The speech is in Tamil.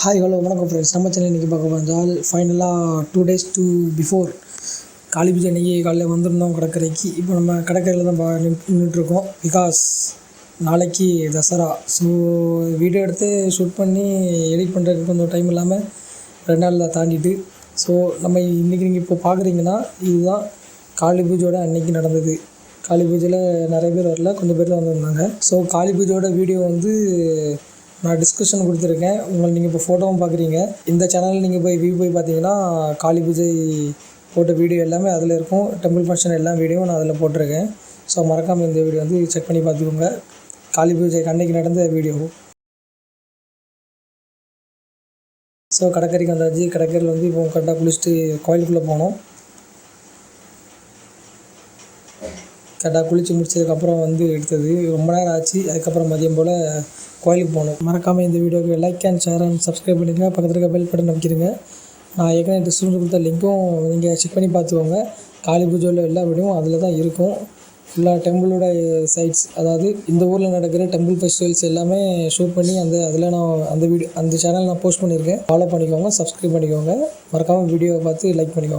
ஹாய் ஹலோ வணக்கம் ஃப்ரெண்ட்ஸ். நம்ம சேனல் இன்றைக்கி பார்க்க போனால் ஃபைனலாக 2 days பிஃபோர் காளி பூஜை அன்றைக்கி காலையில் வந்திருந்தோம் கடற்கரைக்கு. இப்போ நம்ம கடற்கரையில் தான் நின்றுட்டுருக்கோம். பிகாஸ் நாளைக்கு தசரா. ஸோ வீடியோ எடுத்து ஷூட் பண்ணி எடிட் பண்ணுறதுக்கு கொஞ்சம் டைம் இல்லாமல் 2 நாளில் தாண்டிட்டு. ஸோ நம்ம இன்றைக்கி நீங்கள் இப்போ பார்க்குறீங்கன்னா இதுதான் காளி பூஜையோட அன்றைக்கி நடந்தது. காளி பூஜையில் நிறைய பேர் வரல, கொஞ்சம் பேர் தான் வந்திருந்தாங்க. ஸோ காளி பூஜையோட வீடியோ நான் டிஸ்கிரிப்ஷன் கொடுத்துருக்கேன். நீங்கள் இப்போ ஃபோட்டோவும் பார்க்குறீங்க. இந்த சேனலில் நீங்கள் வியூ போய் பார்த்தீங்கன்னா காளி பூஜை போட்ட வீடியோ எல்லாமே அதில் இருக்கும். டெம்பிள் ஃபங்க்ஷன் எல்லா வீடியோவும் நான் அதில் போட்டிருக்கேன். ஸோ மறக்காமல் இந்த வீடியோ செக் பண்ணி பார்த்துக்கோங்க. காளி பூஜை அன்னைக்கு நடந்த வீடியோ. ஸோ கடற்கரைக்கு வந்தாச்சு. கடற்கரையில் இப்போ கரெக்டாக குளிச்சுட்டு கோயிலுக்குள்ளே போனோம். கரெக்டாக குளித்து முடிச்சதுக்கப்புறம் எடுத்தது ரொம்ப நேரம் ஆச்சு. அதுக்கப்புறம் மதியம் போல் கோயிலுக்கு போகணும். மறக்காமல் இந்த வீடியோக்கு like and share and subscribe பண்ணிடுங்க. பக்கத்தில் இருக்க பெல் பட்டன் அமைக்கிடுங்க. நான் ஏற்கனவே டிஸ்கிரிப்ஷன் கொடுத்த லிங்க்கும் நீங்கள் செக் பண்ணி பார்த்துக்கோங்க. காளி பூஜையில் எல்லா வீடியோவும் அதில் தான் இருக்கும். ஃபுல்லாக டெம்பிளோட சைட்ஸ், அதாவது இந்த ஊரில் நடக்கிற டெம்பிள் ஃபெஸ்டிவல்ஸ் எல்லாமே ஷூட் பண்ணி அதில் நான் அந்த சேனல் நான் போஸ்ட் பண்ணியிருக்கேன். ஃபாலோ பண்ணிக்கோங்க, சப்ஸ்கிரைப் பண்ணிக்கோங்க. மறக்காமல் வீடியோவை பார்த்து லைக் பண்ணிக்கோங்க.